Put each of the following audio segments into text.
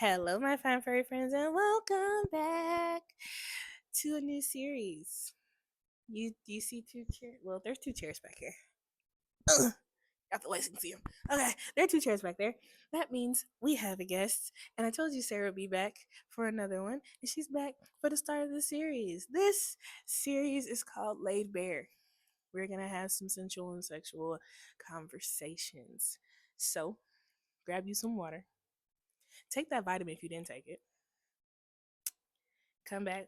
Hello, my fine furry friends, and welcome back to a new series. You see two chairs? Well, there's two chairs back here. Ugh, got the way so you can see them. Okay, there are two chairs back there. That means we have a guest, and I told you Sarah would be back for another one, and she's back for the start of the series. This series is called Laid Bare. We're gonna have some sensual and sexual conversations. So, grab you some water. Take that vitamin if you didn't take it. Come back,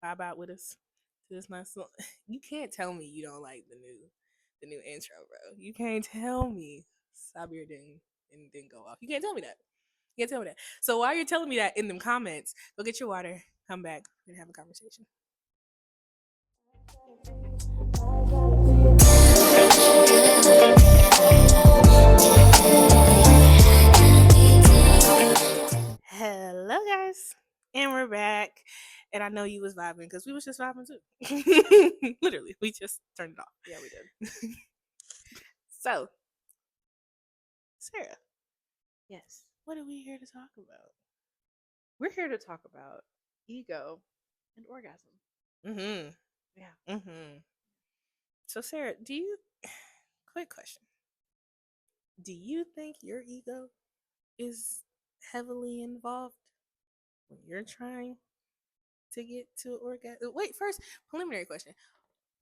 vibe out with us to this nice song. You can't tell me you don't like the new intro, bro. You can't tell me Sabir didn't go off. You can't tell me that. You can't tell me that. So while you're telling me that in them comments, go get your water, come back, and have a conversation. Hello guys. And we're back. And I know you was vibing because we was just vibing too. Literally, we just turned it off. Yeah, we did. So, Sarah, Yes. what are we here to talk about? We're here to talk about ego and orgasm. Mm-hmm. Yeah. Mm-hmm. So, Sarah, quick question. Do you think your ego is heavily involved when you're trying to get to orgasm? Wait, first, preliminary question.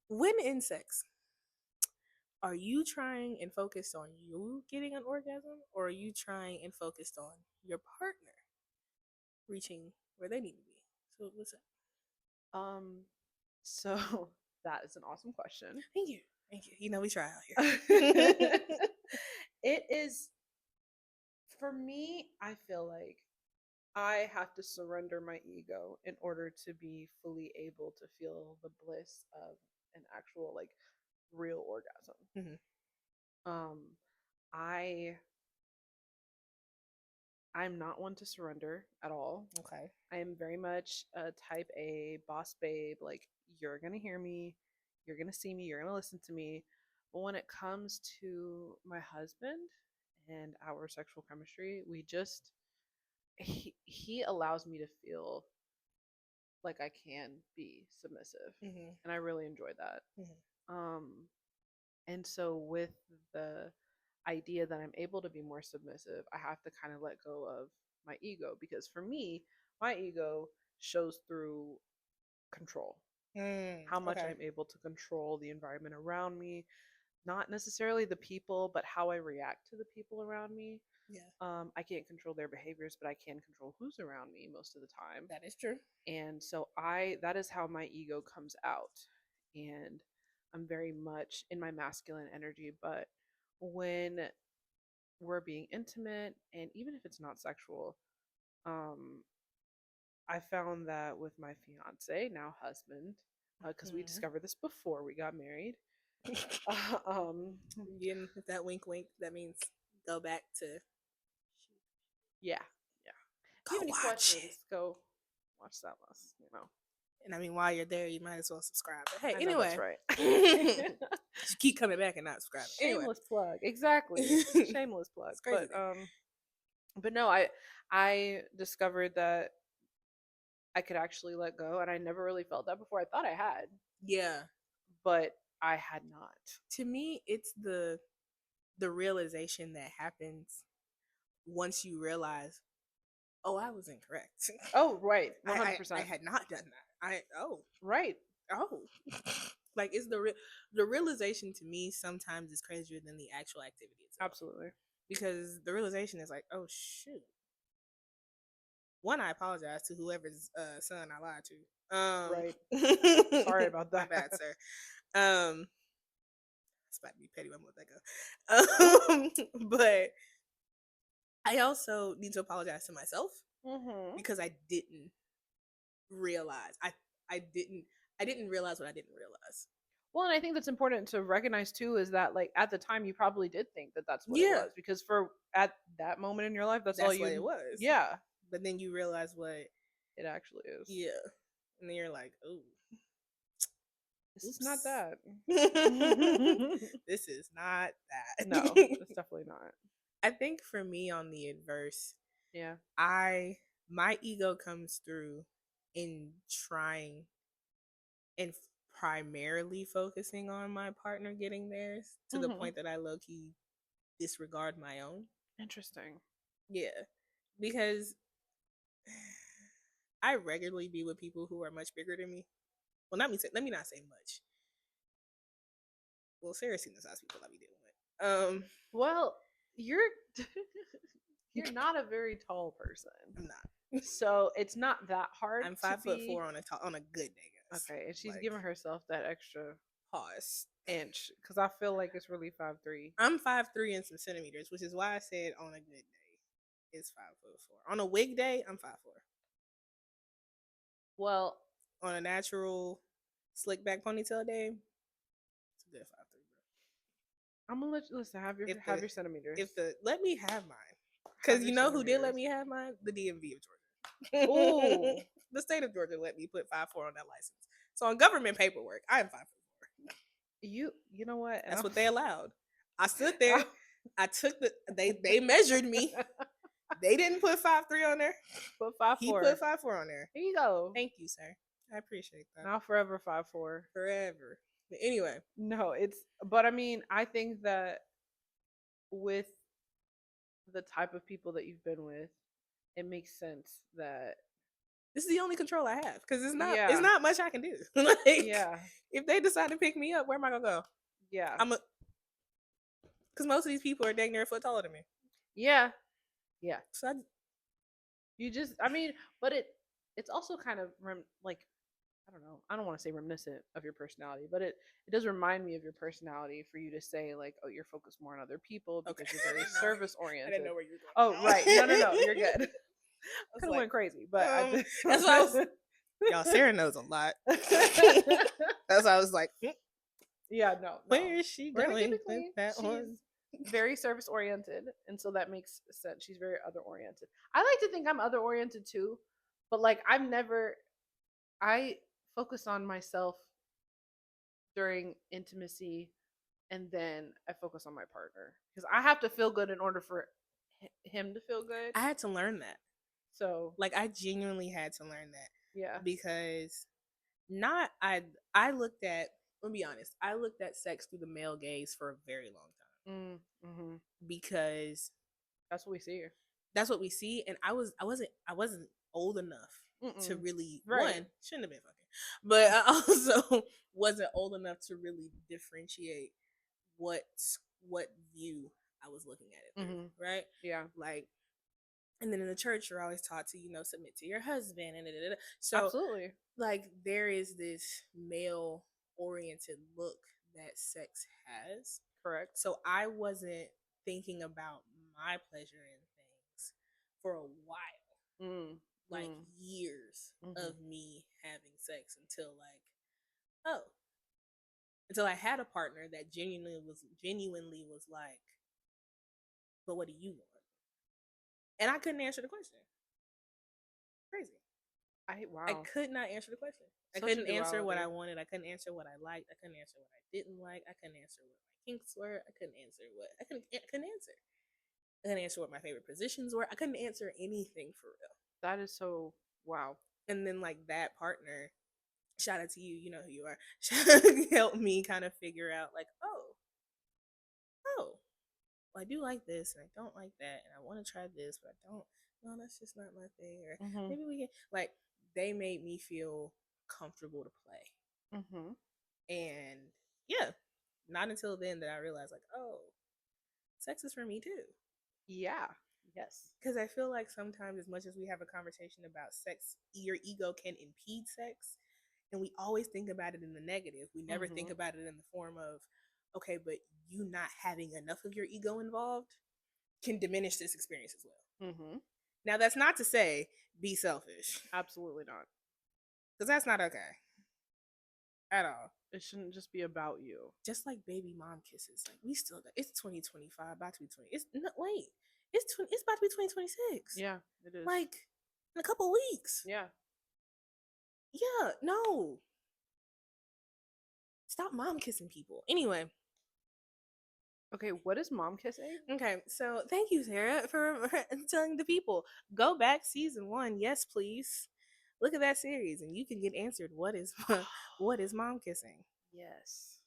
When in sex, are you trying and focused on you getting an orgasm, or are you trying and focused on your partner reaching where they need to be? So, what's up? So that is an awesome question. Thank you. Thank you. You know, we try out It here. is, for me, I feel like I have to surrender my ego in order to be fully able to feel the bliss of an actual, like, real orgasm. Um, I I'm not one to surrender at all. Okay. I am very much a type A boss babe. Like, you're going to hear me, you're going to see me, you're going to listen to me. But when it comes to my husband and our sexual chemistry, he allows me to feel like I can be submissive. Mm-hmm. And I really enjoy that. Mm-hmm. And so, with the idea that I'm able to be more submissive, I have to kind of let go of my ego, because for me, my ego shows through control. How much Okay. I'm able to control the environment around me, not necessarily the people, but how I react to the people around me. Yeah, I can't control their behaviors, but I can control who's around me most of the time. that is true. And so that is how my ego comes out. And I'm very much in my masculine energy, but when we're being intimate, and even if it's not sexual, um I found that with my fiance, now husband, because we Mm-hmm. discovered this before we got married. um Again, with that wink, wink, that means go back to yeah, yeah. If go you have any watch questions, it. go watch that last. And I mean, while you're there, you might as well subscribe. But hey, I know that's anyway, right. just keep coming back and not subscribing. Anyway, Shameless plug, exactly. Shameless plug. it's crazy. But no, I discovered that I could actually let go, and I never really felt that before. I thought I had, Yeah, but I had not. to me, it's the realization that happens once you realize, oh, I was incorrect. Oh, right, I, I 100%. had not done that. Right. Oh, like it's the realization to me sometimes is crazier than the actual activity itself. Absolutely. Because the realization is like, oh shoot. One, I apologize to whoever's son I lied to. Right. Sorry about My that. bad, sir. It's about to be petty. I'm gonna let that go. But I also need to apologize to myself Mm-hmm. because I didn't realize. I didn't realize what I didn't realize. Well, and I think that's important to recognize too, is that, like, at the time you probably did think that that's what it Yeah, was, because for at that moment in your life, that's all that's what it you. was. Yeah, But then you realize what. it actually is. Yeah, and then you're like, oh, This oops. is not that. This is not that. No, it's definitely not. I think for me on the adverse, Yeah. I my ego comes through in trying and primarily focusing on my partner getting theirs to the Mm-hmm. point that I low key disregard my own. Interesting. Yeah, because I regularly be with people who are much bigger than me. Well, not me. Let me not say much. Well, Sarah's seen the size people I be dealing with. Well, you're you're not a very tall person, I'm not. so it's not that hard I'm to 5'4" be. on a good day, guys. Okay, and she's Like giving herself that extra pause. inch because I feel like it's really 5'3". I'm 5'3" and some centimeters, which is why I said on a good day it's 5'4". On a wig day, I'm 5'4". Well, On a natural slick back ponytail day, it's a good 5'3", bro. I'm gonna let you listen. If Have the your centimeters. if the let me have mine, Have because your you know who did let centimeters. me have mine? The DMV of Georgia. Ooh, The state of Georgia let me put 5'4" on that license. So on government paperwork, I am 5'4". you know what? And That's I'm, what they allowed. I stood there. I took they measured me. They didn't put 5'3" on there. put five He put four. 5'4" on there. Here you go. Thank you, sir. I appreciate that. Now forever 5'4". Forever. But anyway, No, it's but I mean, I think that with the type of people that you've been with, it makes sense that this is the only control I have because it's yeah, not much I can do. Like yeah, if they decide to pick me up, where am I gonna go? yeah, I'm a because most of these people are dang near a foot taller than me. yeah, yeah. So You just, I mean, but it's also kind of like I don't know. I don't want to say reminiscent of your personality, but it does remind me of your personality for you to say like, oh, you're focused more on other people okay. because you're very service I didn't oriented. know where you were going. Oh, right. No, no, no. You're good. I was Could have like, went crazy, but I did. that's why I was. Y'all, Sarah knows a lot. That's why I was like, Yeah, no, no. where is she We're gonna keep going it with clean. that She's one? very service oriented, and so that makes sense. She's very other oriented. I like to think I'm other oriented too, but like I focus on myself during intimacy, and then I focus on my partner because I have to feel good in order for him to feel good. I had to learn that. So Like I genuinely had to learn that yeah, because not I looked at. Let me be honest. I looked at sex through the male gaze for a very long time mm-hmm. because That's what we see here. that's what we see. And I wasn't old enough to Mm-mm. really Right. one shouldn't have been fucking, but I also wasn't old enough to really differentiate what what view I was looking at it through, Mm-hmm. right? Yeah. Like, and then in the church, you're always taught to submit to your husband, and da, da, da. So Absolutely. like there is this male oriented look that sex has. Correct. So I wasn't thinking about my pleasure in things for a while, Mm. like Mm. years Mm-hmm. of me having sex until like, oh, until I had a partner that genuinely was like, but what do you want? And I couldn't answer the question. Crazy. I Wow. could not answer the question. I Such a couldn't answer what I duality. wanted. I couldn't answer what I liked. I couldn't answer what I didn't like. I couldn't answer what my kinks were. I couldn't answer. I couldn't answer what my favorite positions were. I couldn't answer anything for real. That is so wow. And then like that partner, shout out to you, you know who you are, helped me kind of figure out like, oh, well, I do like this and I don't like that and I want to try this, but I don't. No, that's just not my thing. Or Mm-hmm. maybe we can like they made me feel comfortable to play. Mm-hmm. And yeah, not until then that I realized like, oh, sex is for me too. Yeah. Yes. Because I feel like sometimes, as much as we have a conversation about sex, your ego can impede sex, and we always think about it in the negative. We never think Mm-hmm. about it in the form of, okay, but you not having enough of your ego involved can diminish this experience as well. Mm-hmm. Now, that's not to say be selfish, Absolutely not. because that's not okay at all. It shouldn't just be about you. Just like baby mom kisses, like we still got it's 2025, about to be 20. It's no wait, it's about to be 2026. Yeah, it is. Like in a couple weeks. Yeah. Yeah, no. Stop mom kissing people. Anyway, Okay, what is mom kissing? Okay, so thank you, Sarah, for telling the people. Go back season one, yes, please. Look at that series, and you can get answered. What is what is mom kissing? Yes.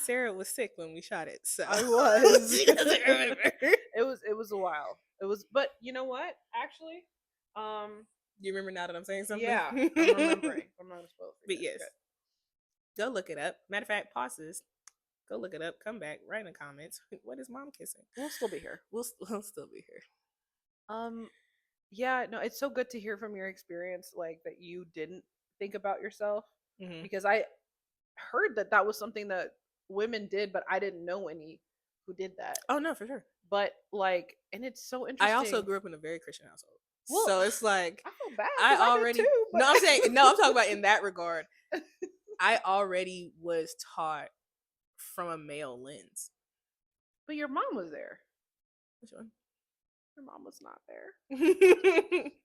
Sarah was sick when we shot it, so I was. she doesn't remember. It was a while. It was, but you know what? Actually, um, You remember now that I'm saying something? yeah, I'm remembering. I'm not gonna spoil it for you But guys. yes, go look it up. Matter of fact, pauses. Go look it up. Come back. Write in the comments. What is mom kissing? We'll still be here. We'll still be here. Um, yeah, no, it's so good to hear from your experience, like that you didn't think about yourself, Hmm. because I heard that that was something that women did, but I didn't know any who did that. Oh no, for sure. But like, and it's so I also interesting. grew up in a very Christian household, Well, so it's like I feel bad I because I did already. too, but No, I'm saying no. I'm talking about in that regard. I already was taught from a male lens. but your mom was there. Which one? Your mom was not there.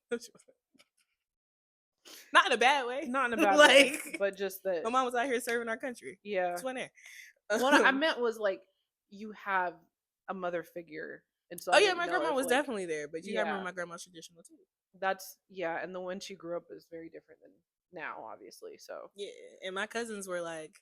Which one? Not in a bad way. Not in a bad way, Like but just that. my mom was out here serving our country. Yeah. Just went there. What I meant was like you have a mother figure, and so Oh I yeah, didn't my know grandma if was like definitely there, but you gotta yeah, remember my grandma's traditional too. that's yeah, and the one she grew up is very different than now, obviously. So Yeah, and my cousins were like,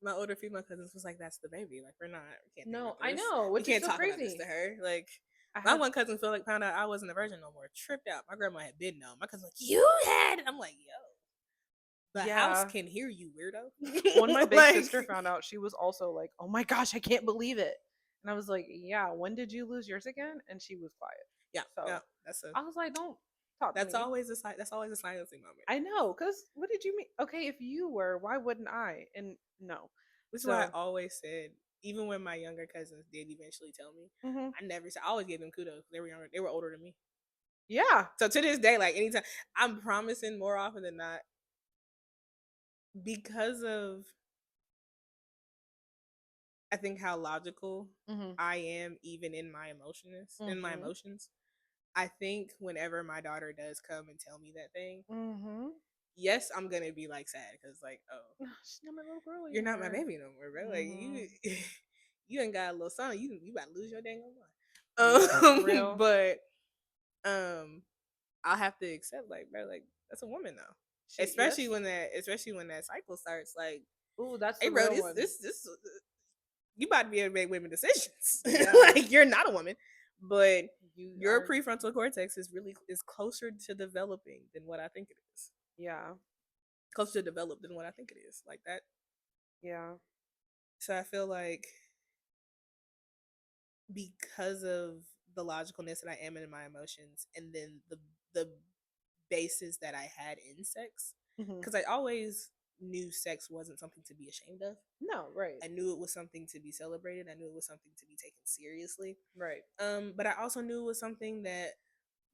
my older female cousins was like, "That's the baby. Like we can't think no, about I this. know, We which is can't so talk about this to crazy. her." Like I my had one cousin felt like found out I wasn't a virgin no more, tripped out. My grandma had been known. My cousin like, "You had it." I'm like, "Yo, the house yeah. can hear you, When my weirdo." big Like, sister found out, she was also like, "Oh my gosh, I can't believe it," and I was like, "Yeah, when did you lose yours again?" And she was quiet. yeah, yeah, So that's a I was like, "Don't talk to that's me." always a that's always a silencing moment. I know, cause what did you mean? Okay, if you were, why wouldn't I? And no, Which is why I so always said, even when my younger cousins did eventually tell me, mhm. I never said. I always gave them kudos. They were younger. They were older than me. Yeah, So to this day, like anytime, I'm promising more often than not because of I think how logical mhm, I am, even in my emotions. In my mhm, emotions, I think whenever my daughter does come and tell me that thing, mhm. yes, I'm gonna be like sad because like, oh, She's not my little girl you're not my anymore. baby no more, bro. Like you, Mhm. you ain't got a little son. You about to lose your dang on Yeah, for mind. real. But um, I'll have to accept like, bro, like that's a woman though. She yes. Especially when that cycle starts. Like, Ooh, that's hey, the bro, real one. this you about to be able to make women decisions. Yeah, Like you're not a woman, but you your are. prefrontal cortex is closer to developing than what I think it is. Yeah, Closer to develop than what I think it is. Like that. yeah. So I feel like because of the logicalness that I am in my emotions, and then the basis that I had in sex, Mhm. because I always knew sex wasn't something to be ashamed of. No, right, I knew it was something to be celebrated. I knew it was something to be taken seriously. right. But I also knew it was something that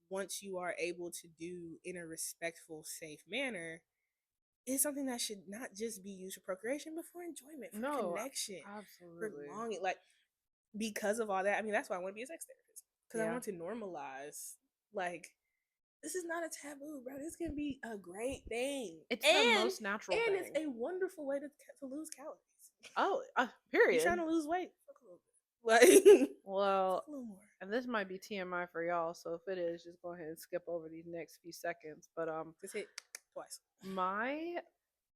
once you are able to do in a respectful, safe manner, is something that should not just be used for procreation, but for enjoyment, for No, connection, for absolutely. longing. Like because of all that, I mean, that's why I want to be a sex therapist because I Yeah, want to normalize like this is not a taboo, bro. This can be a great thing, it's the and most natural it's thing. a wonderful way to lose calories. Oh, You trying period. to lose weight? Fuck a little bit. Like fuck Well, a little more. and this might be TMI for y'all, so if it is, just go ahead and skip over these next few seconds. But Just hit twice. my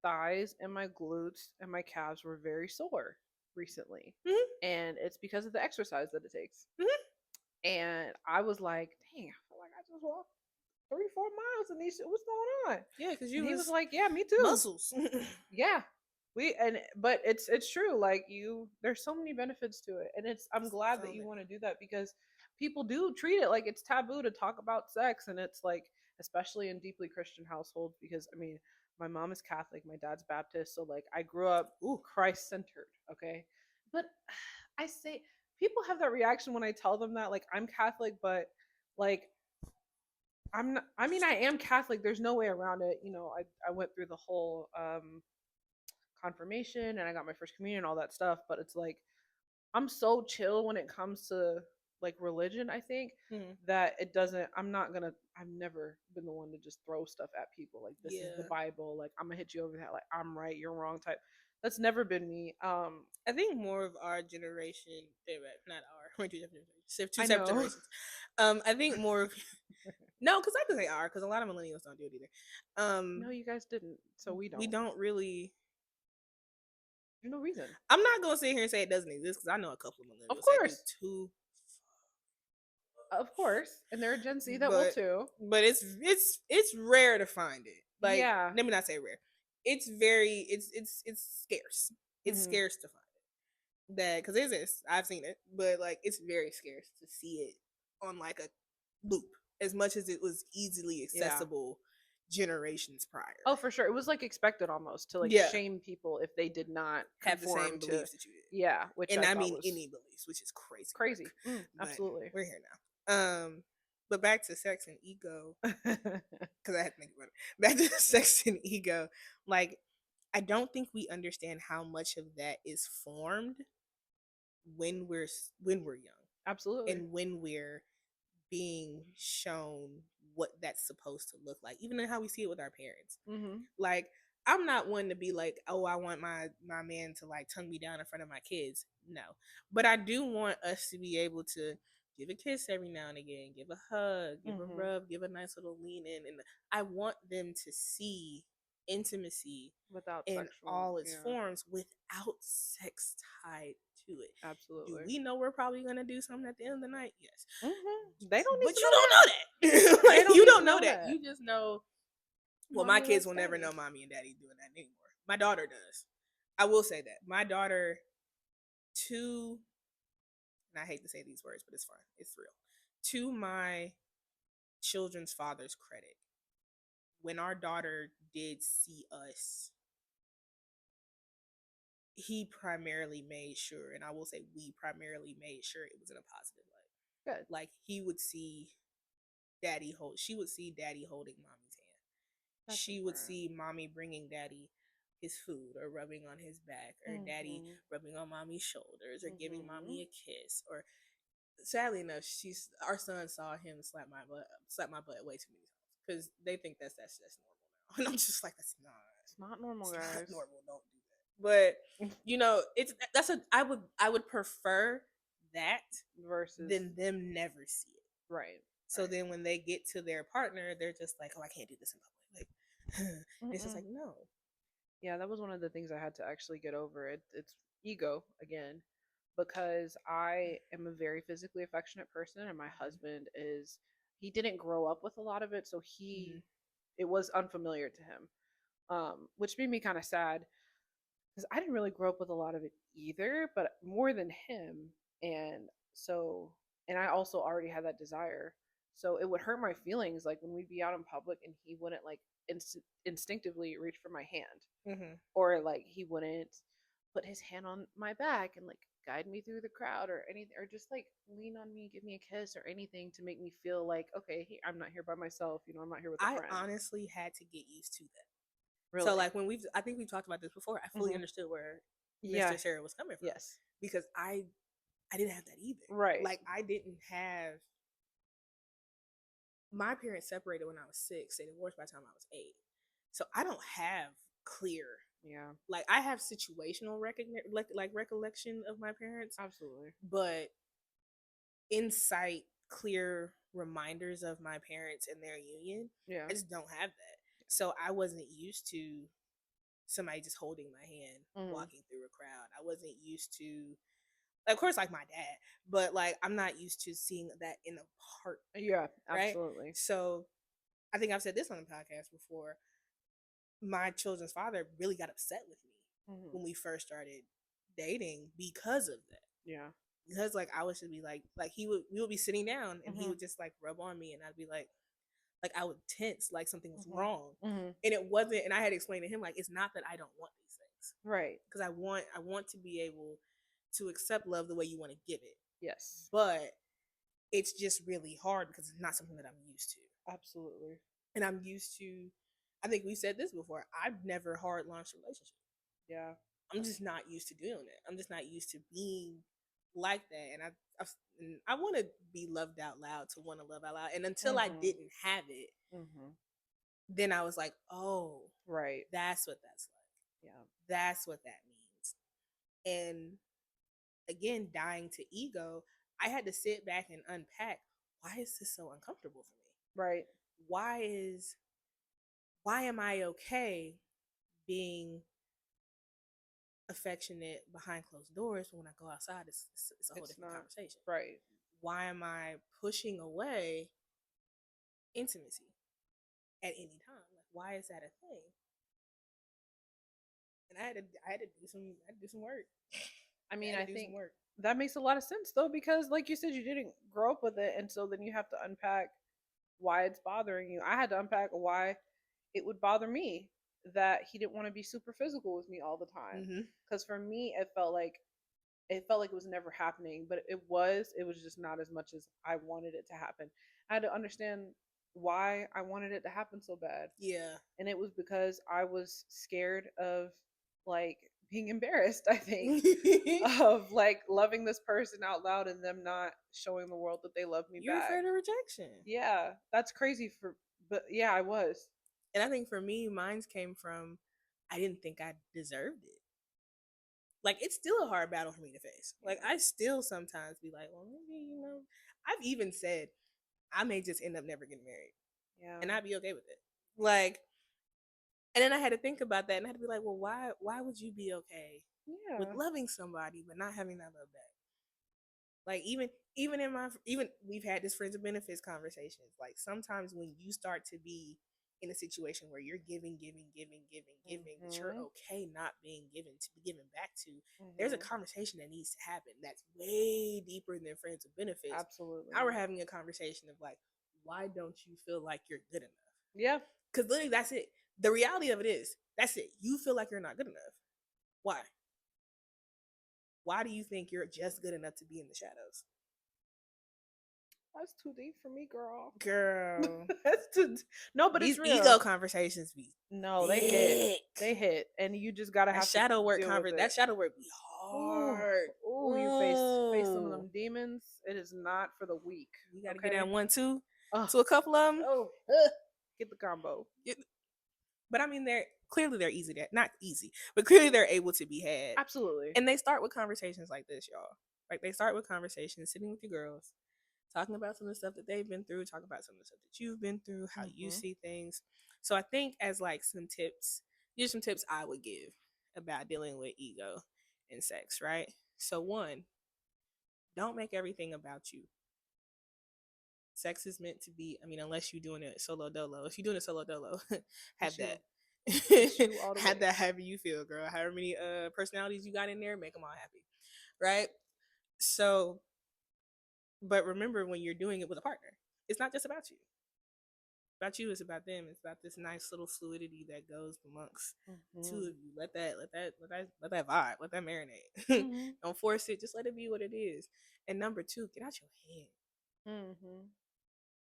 thighs and my glutes and my calves were very sore recently, Mm-hmm. and it's because of the exercise that it takes. Mm-hmm. And I was like, "Dang, I feel like I just walked 3 4 miles in these. What's going on?" Yeah, because And you he was was like, "Yeah, me too." muscles. Yeah, we and but it's true. Like there's so many benefits to it, and I'm glad So that you many. want to do that because people do treat it like it's taboo to talk about sex, and it's like especially in deeply Christian households because I mean my mom is Catholic, my dad's Baptist, so like I grew up Ooh. Christ centered. Okay, but I say people have that reaction when I tell them that like I'm Catholic, but like I'm not, I mean I am Catholic. There's no way around it. You know, I went through the whole confirmation and I got my first communion and all that stuff, but it's like I'm so chill when it comes to like religion, I think, Mm-hmm. that it doesn't I'm not gonna I've never been the one to just throw stuff at people like this is the Yeah. Bible, like I'm gonna hit you over that like I'm right, you're wrong type. That's never been me. I think more of our generation, not our, we're two different generations, two I separate know. generations. I think more of no, because I can say our, because a lot of millennials don't do it either. No, you guys didn't. So we We don't. don't really. There's no reason. I'm not gonna sit here and say it doesn't exist because I know a couple of Of millennials that do course. too, Of course. And there are Gen Z that will but too. it's rare to find it. Like, Yeah. let me not say rare. It's very it's scarce. It's Hmm. scarce to find that because it exists. I've seen it, but like it's very scarce to see it on like a loop as much as it was easily Yeah. accessible generations prior. Oh, for sure. It was like expected almost to like Yeah, shame people if they did not have the conform same to, beliefs that you yeah, which did, and I I thought mean was any beliefs, which is crazy work. crazy. But Absolutely. we're here now. But back to sex and ego because I had to think about it. Back to sex and ego, like I don't think we understand how much of that is formed when we're young Absolutely. and when we're being shown what that's supposed to look like, even in how we see it with our parents. Hmm. Like, I'm not one to be like, oh, I want my man to like tongue me down in front of my kids. No, but I do want us to be able to give a kiss every now and again, give a hug, give a Hmm. rub, give a nice little lean in, and I want them to see intimacy Without in sexual, all its yeah, forms without sex tied to it. Do absolutely. we know we're probably gonna do something at the end of the night? Yes. They don't need But to you know don't that. know that. They Like, don't you need to don't know know that. that. You just know, well, my Mommy kids likes will never daddy. know mommy and daddy doing that anymore. My daughter does. I will say that. My daughter, to, and I hate to say these words, but it's fine. It's real. To my children's father's credit, when our daughter did see us, he primarily made sure, and I will say we primarily made sure it was in a positive light. Good. Like she would see daddy holding mommy's hand. That's She would important. see mommy bringing daddy his food or rubbing on his back or daddy Hmm. rubbing on mommy's shoulders or giving Hmm. mommy a kiss or sadly enough our son saw him slap my butt way too many times because they think that's normal now and I'm just like It's not normal, it's not guys. normal, don't do that. But it's that's a I would prefer that Versus, than them never see it. right, So right. then when they get to their partner, they're just like, oh, I can't do this in public. Like, it's just Mm-mm. like, no. Yeah, that was one of the things I had to actually get over. It's ego again, because I am a very physically affectionate person, and my husband is. He didn't grow up with a lot of it, so Mm-hmm. it was unfamiliar to him, which made me kind of sad because I didn't really grow up with a lot of it either, but more than him. And so, and I also already had that desire. So it would hurt my feelings, like when we'd be out in public and he wouldn't like instinctively reach for my hand, Mm-hmm. or like he wouldn't put his hand on my back and like guide me through the crowd or anything, or just like lean on me, give me a kiss or anything to make me feel like, okay, I'm not here by myself, I'm not here with a I friend. honestly had to get used to that. So Really. like I think we've talked about this before. I fully Hmm. understood where Yeah. Mr. Sarah was coming from Yes. because I didn't have that either. Right. Like I didn't have my parents separated when I was 6. They divorced by the time I was 8. So I don't have clear Yeah. like I have situational like recollection of my parents, Absolutely. but insight, clear reminders of my parents and their union, Yeah. I just don't have that. So I wasn't used to somebody just holding my hand Hmm. walking through a crowd. I wasn't used to, of course, like my dad, but like I'm not used to seeing that in a partner, Yeah. right? Absolutely. So I think I've said this on the podcast before. My children's father really got upset with me Hmm. when we first started dating because of that. Yeah. Because like I would just be like we would be sitting down and he Hmm. would just like rub on me and I'd be like I would tense like something was Hmm. wrong. Hmm. And it wasn't, and I had explained to him like it's not that I don't want these things. Right. Because I want to be able to accept love the way you want to give it. Yes. But it's just really hard because it's not something that I'm used to. Absolutely. And I'm used to, I think we said this before, I've never hard launched a relationship. Yeah. I'm just not used to doing it. I'm just not used to being like that. And I want to be loved out loud, to want to love out loud. And until I Hmm. didn't have it, Hmm. then I was like, oh, Right. that's what that's like. Yeah. That's what that And again, dying to ego, I had to sit back and unpack, why is this so uncomfortable for me? Right. Why why am I okay being affectionate behind closed doors, but when I go outside, it's a whole It's different not conversation? right. Why am I pushing away intimacy at any time? Like, why is that a thing? And I had to do some work. I I mean, had to I do some think work. that makes a lot of sense though, because like you said, you didn't grow up with it, and so then you have to unpack why it's bothering you. I had to unpack why it would bother me that he didn't want to be super physical with me all the time. Mm-hmm. Because for me, it felt like it was never happening, but it was just not as much as I wanted it to happen. I had to understand why I wanted it to happen so bad. Yeah. And it was because I was scared of like being embarrassed, I think, of like loving this person out loud and them not showing the world that they love me You're back. afraid of rejection. Yeah, that's crazy but yeah, I was. And I think for me, mine's came from, I didn't think I deserved it. Like, it's still a hard battle for me to face. Like, Yeah. I still sometimes be like, well, maybe, I've even said I may just end up never getting married, Yeah. and I'd be okay with it. Like, and then I had to think about that, and I had to be like, well, why would you be okay with Yeah. loving somebody but not having that love back? Like, even in my, even we've had this friends of benefits conversations. Like, sometimes when you start to be in a situation where you're giving, but you're Mhm. okay not being given to be given back to, there's a Mhm. conversation that needs to happen that's way deeper than friends of benefits. Now we're Absolutely. having a conversation of like, why don't you feel like you're good enough? Yeah. Because literally, that's it. The reality of it is, that's it. You feel like you're not good enough. Why? Why do you think you're just good enough to be in the shadows? That's too deep for me, girl. Girl, That's too no, but it's these real. ego conversations be No, they hit. thick. They hit, and you just gotta That have to shadow work deal with it. that shadow work be Ooh, hard. ooh, you face some of Ooh, them demons. It is not for the weak. you got to get Okay. that one, two, Oh, to a couple of them. oh, get the combo. But I mean, they're easy to, not easy, but clearly they're able to be had. Absolutely. And they start with conversations like this, y'all. Like, they start with conversations, sitting with your girls, talking about some of the stuff that they've been through, talking about some of the stuff that you've been through, how you Mhm. see things. So I think, as like some tips, here's some tips I would give about dealing with ego and sex, right? So one, don't make everything about you. Sex is meant to be, I mean, unless you're doing it solo dolo. If you're doing it solo dolo, have It's you. that. It's you all the Have way. that however you feel, girl. However many personalities you got in there, make them all happy. Right? So, but remember, when you're doing it with a partner, it's not just about you. About you, it's about them. It's about this nice little fluidity that goes amongst the two Mhm. of you. Let that vibe, let that marinate. Mhm. Don't force it, just let it be what it is. And number two, get out your head. Mhm.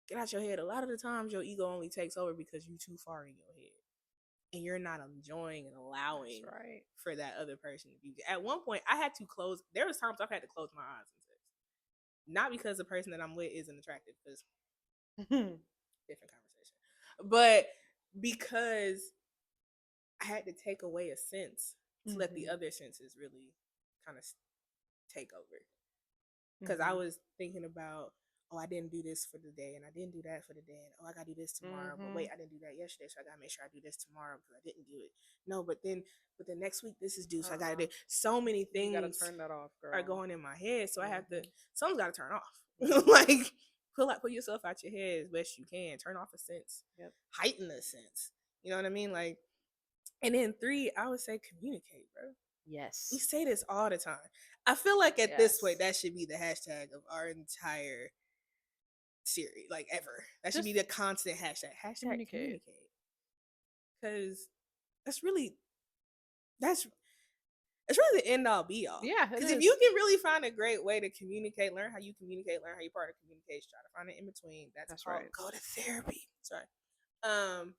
Get out your head. A lot of the times your ego only takes over because you're too far in your head. And you're not enjoying and That's allowing right. for that other person to be. At one point, I had to close. There was times I've had to close my eyes and sex, not because the person that I'm with isn't attractive, because different conversation, but because I had to take away a sense to let the Mhm. other senses really kind of take over. Because I Mhm. was thinking about, oh, I didn't do this for the day, and I didn't do that for the day, and oh, I gotta do this tomorrow. But wait, Mhm. I didn't do that yesterday, so I gotta make sure I do this tomorrow because I didn't do it. No, but then next week this is due, so I gotta Uh-uh. do. So many You gotta things turn that off, are girl. going in my head, so I have to. Mhm. Something's gotta turn off. Mhm. Like, pull yourself out your head as best you can. Turn off a sense, Yep. heighten a sense. You know what I mean? Like, and then three, I would say communicate, bro. We Yes. say this all the time. I feel like at this point Yes. that should be the hashtag of our entire series, like ever. That should be Just the constant hashtag. Hashtag communicate. communicate. Because that's really that's it's really the end all be all. Yeah, it Because if is. you can really find a great way to communicate, learn how you communicate, learn how you part of communication, try to find it in between. That's That's called right. go to therapy. Sorry. Um,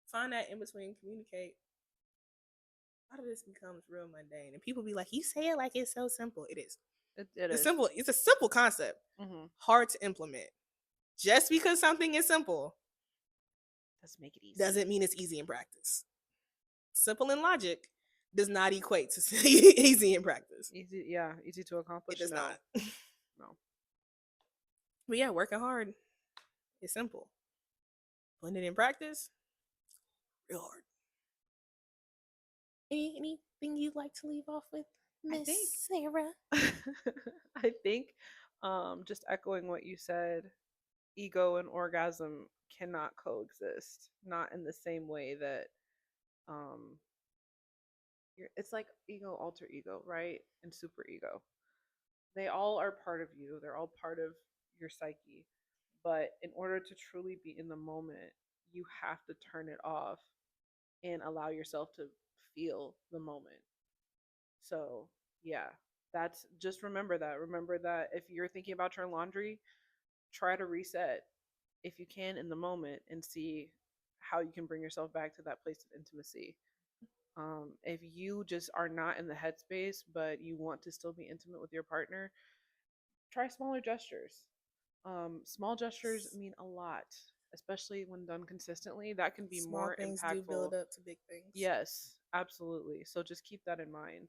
find that in between, communicate. A lot of this becomes real mundane, and people be like, "You say it like it's so simple." It is. It It's is. simple. It's a simple concept, Mm-hmm. hard to implement. Just because something is simple Let's make it easy. doesn't mean it's easy in practice. Simple in logic does not equate to easy in practice. Easy, yeah, easy to It accomplish. does No, not. no. But yeah, working hard is simple. Putting it in practice, real hard. Anything you'd like to leave off with, I Miss think, Sarah? I think, just echoing what you said, ego and orgasm cannot coexist. Not in the same way that, um, it's like ego, alter ego, right? And super ego. They all are part of you. They're all part of your psyche. But in order to truly be in the moment, you have to turn it off and allow yourself to feel the moment. So, yeah, that's just remember that. Remember that if you're thinking about your laundry, try to reset if you can in the moment and see how you can bring yourself back to that place of intimacy. If you just are not in the headspace, but you want to still be intimate with your partner, try smaller gestures. Small gestures mean a lot, especially when done consistently. That can be Small more things do impactful. build up to big things. Yes, absolutely. So just keep that in mind.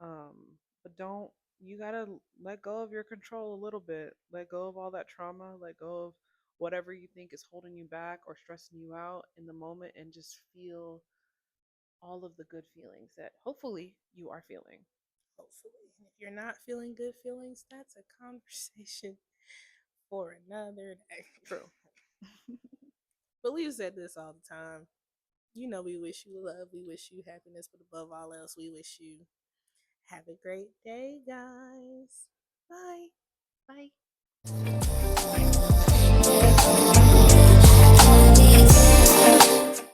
Um, but don't, you gotta let go of your control a little bit. Let go of all that trauma. Let go of whatever you think is holding you back or stressing you out in the moment and just feel all of the good feelings that hopefully you are feeling. Hopefully. And if you're not feeling good feelings, that's a conversation for another day. True. But we've said this all the time. You know, we wish you love, we wish you happiness, but above all else, we wish you have a great day, guys. Bye. Bye.